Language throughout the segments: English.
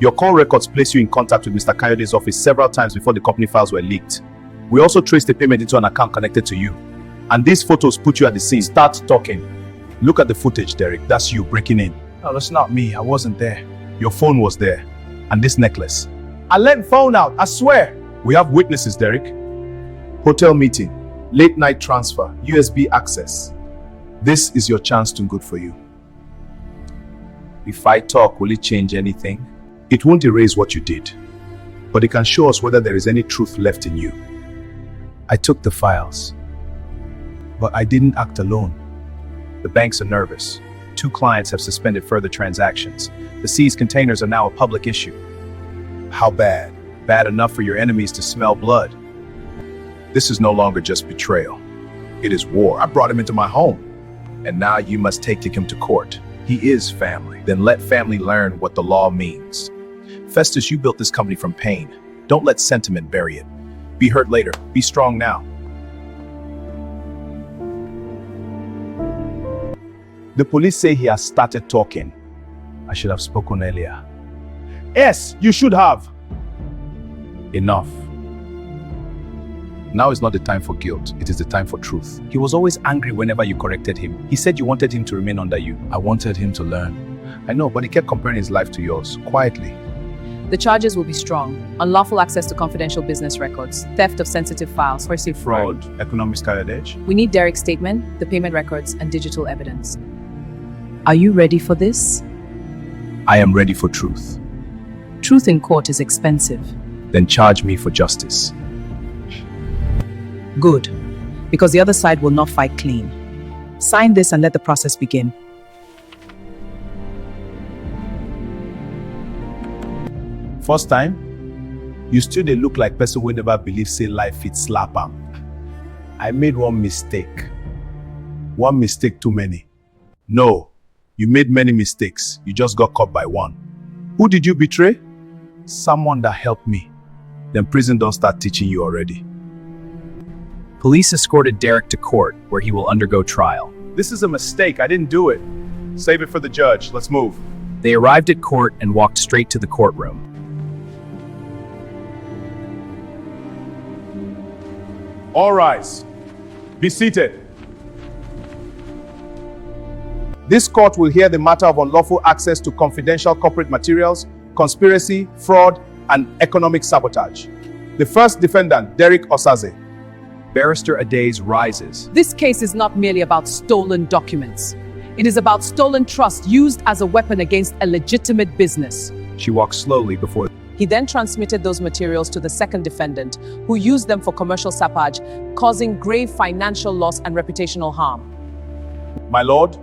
Your call records place you in contact with Mr. Kayode's office several times before the company files were leaked. We also traced the payment into an account connected to you. And these photos put you at the scene. Start talking. Look at the footage, Derick. That's you breaking in. No, that's not me. I wasn't there. Your phone was there. And this necklace. I lent phone out, I swear. We have witnesses, Derick. Hotel meeting, late night transfer, USB access. This is your chance to good for you. If I talk, will it change anything? It won't erase what you did, but it can show us whether there is any truth left in you. I took the files, but I didn't act alone. The banks are nervous. 2 clients have suspended further transactions. The seized containers are now a public issue. How bad? Bad enough for your enemies to smell blood. This is no longer just betrayal. It is war. I brought him into my home, and now you must take him to court. He is family. Then let family learn what the law means. Festus, you built this company from pain. Don't let sentiment bury it. Be hurt later. Be strong now. The police say he has started talking. I should have spoken earlier. Yes, you should have. Enough. Now is not the time for guilt. It is the time for truth. He was always angry whenever you corrected him. He said you wanted him to remain under you. I wanted him to learn. I know, but he kept comparing his life to yours, quietly. The charges will be strong. Unlawful access to confidential business records, theft of sensitive files, Perceived fraud, economic Kayode. We need Derick's statement, the payment records, and digital evidence. Are you ready for this? I am ready for truth. Truth in court is expensive. Then charge me for justice. Good, because the other side will not fight clean. Sign this and let the process begin. First time, you still dey look like person who never believe say life fit slap am. I made one mistake. One mistake too many. No, you made many mistakes. You just got caught by one. Who did you betray? Someone that helped me. Then prison don't start teaching you already. Police escorted Derick to court, where he will undergo trial. This is a mistake. I didn't do it. Save it for the judge. Let's move. They arrived at court and walked straight to the courtroom. All rise. Be seated. This court will hear the matter of unlawful access to confidential corporate materials, conspiracy, fraud, and economic sabotage. The first defendant, Derick Osaze. Barrister Adaze rises. This case is not merely about stolen documents. It is about stolen trust used as a weapon against a legitimate business. She walks slowly before. He then transmitted those materials to the second defendant, who used them for commercial sabotage, causing grave financial loss and reputational harm. My lord,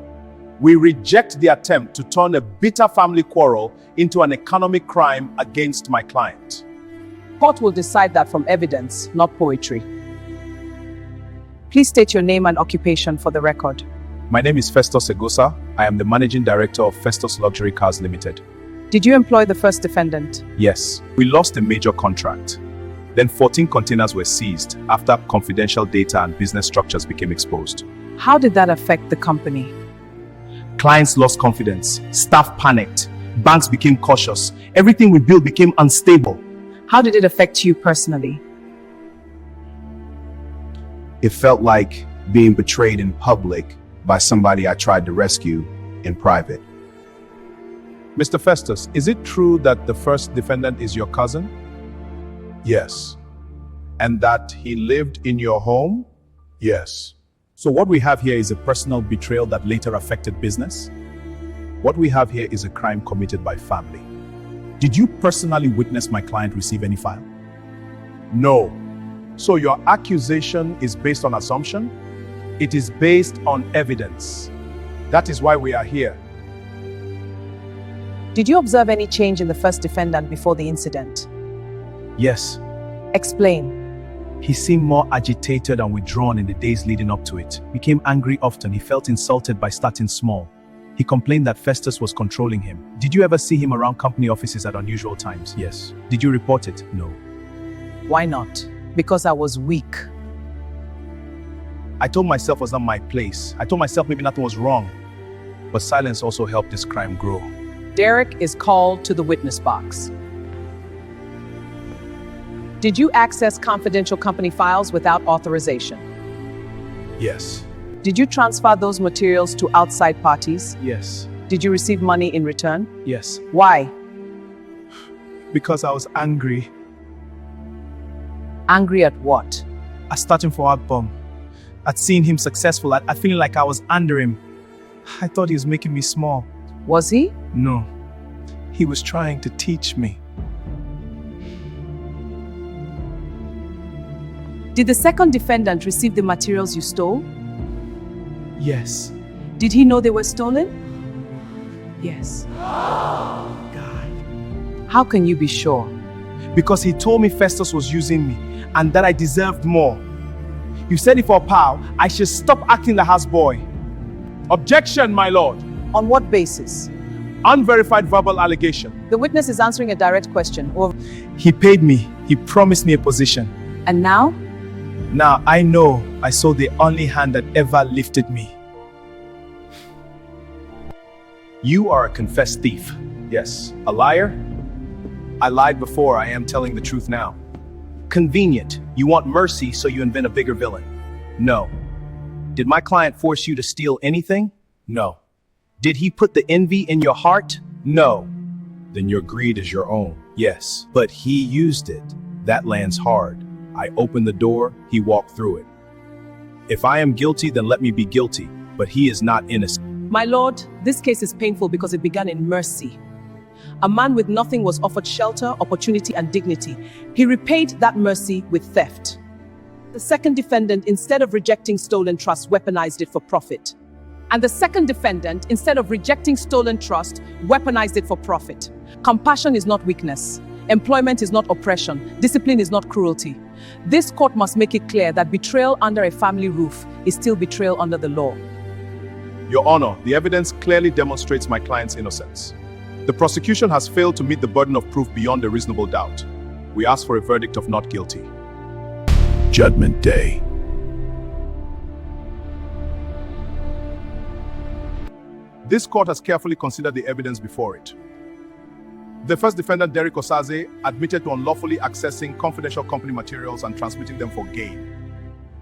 we reject the attempt to turn a bitter family quarrel into an economic crime against my client. Court will decide that from evidence, not poetry. Please state your name and occupation for the record. My name is Festus Egosa. I am the managing director of Festus Luxury Cars Limited. Did you employ the first defendant? Yes, we lost a major contract. Then 14 containers were seized after confidential data and business structures became exposed. How did that affect the company? Clients lost confidence, staff panicked, banks became cautious, everything we built became unstable. How did it affect you personally? It felt like being betrayed in public by somebody I tried to rescue in private. Mr. Festus, is it true that the first defendant is your cousin? Yes. And that he lived in your home? Yes. So what we have here is a personal betrayal that later affected business? What we have here is a crime committed by family. Did you personally witness my client receive any file? No. So your accusation is based on assumption? It is based on evidence. That is why we are here. Did you observe any change in the first defendant before the incident? Yes. Explain. He seemed more agitated and withdrawn in the days leading up to it. Became angry often. He felt insulted by starting small. He complained that Festus was controlling him. Did you ever see him around company offices at unusual times? Yes. Did you report it? No. Why not? Because I was weak. I told myself it was not my place. I told myself maybe nothing was wrong. But silence also helped this crime grow. Derick is called to the witness box. Did you access confidential company files without authorization? Yes. Did you transfer those materials to outside parties? Yes. Did you receive money in return? Yes. Why? Because I was angry. Angry at what? At starting for Bomb. At seeing him successful, at feeling like I was under him. I thought he was making me small. Was he? No. He was trying to teach me. Did the second defendant receive the materials you stole? Yes. Did he know they were stolen? Yes. God. How can you be sure? Because he told me Festus was using me and that I deserved more. You said it for power, I should stop acting the houseboy. Objection, my lord. On what basis? Unverified verbal allegation. The witness is answering a direct question. He paid me. He promised me a position. And now? Now I know I saw the only hand that ever lifted me. You are a confessed thief. Yes. A liar? I lied before, I am telling the truth now. Convenient. You want mercy, so you invent a bigger villain. No. Did my client force you to steal anything? No. Did he put the envy in your heart? No. Then your greed is your own. Yes. But he used it. That lands hard. I opened the door, he walked through it. If I am guilty, then let me be guilty, but he is not innocent. My lord, this case is painful because it began in mercy. A man with nothing was offered shelter, opportunity, and dignity. He repaid that mercy with theft. The second defendant, instead of rejecting stolen trust, weaponized it for profit. And the second defendant, instead of rejecting stolen trust, weaponized it for profit. Compassion is not weakness. Employment is not oppression. Discipline is not cruelty. This court must make it clear that betrayal under a family roof is still betrayal under the law. Your Honor, the evidence clearly demonstrates my client's innocence. The prosecution has failed to meet the burden of proof beyond a reasonable doubt. We ask for a verdict of not guilty. Judgment Day. This court has carefully considered the evidence before it. The first defendant, Derick, admitted to unlawfully accessing confidential company materials and transmitting them for gain.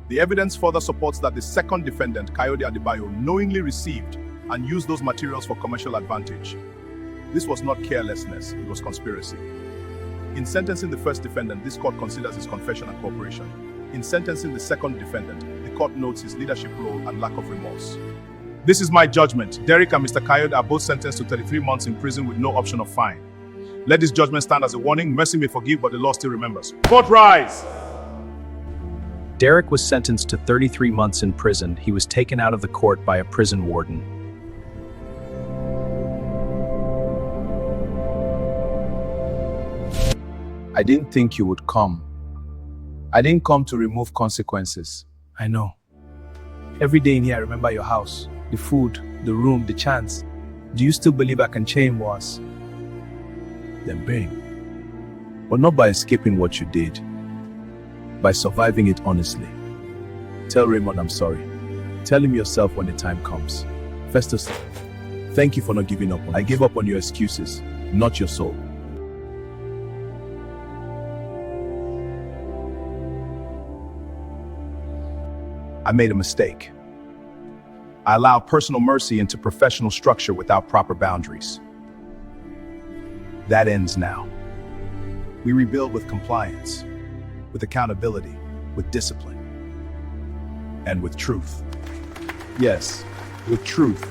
The evidence further supports that the second defendant, Kayode, knowingly received and used those materials for commercial advantage. This was not carelessness, it was conspiracy. In sentencing the first defendant, this court considers his confession and cooperation. In sentencing the second defendant, the court notes his leadership role and lack of remorse. This is my judgment. Derick and Mr. Kayode are both sentenced to 33 months in prison with no option of fine. Let this judgment stand as a warning. Mercy may forgive, but the law still remembers. Court rise! Derick was sentenced to 33 months in prison. He was taken out of the court by a prison warden. I didn't think you would come. I didn't come to remove consequences. I know. Every day in here I remember your house, the food, the room, the chance. Do you still believe I can change worse? Then bang. But not by escaping what you did. By surviving it honestly. Tell Raymond I'm sorry. Tell him yourself when the time comes. Festus, thank you for not giving up. I gave up on your excuses, not your soul. I made a mistake. I allowed personal mercy into professional structure without proper boundaries. That ends now. We rebuild with compliance, with accountability, with discipline, and with truth. Yes, with truth.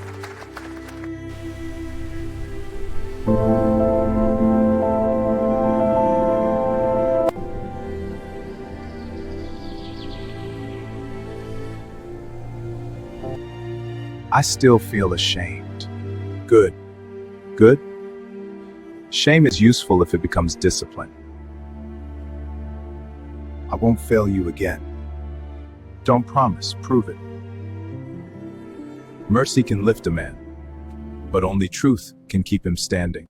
I still feel ashamed. Good. Good? Shame is useful if it becomes discipline. I won't fail you again. Don't promise, prove it. Mercy can lift a man, but only truth can keep him standing.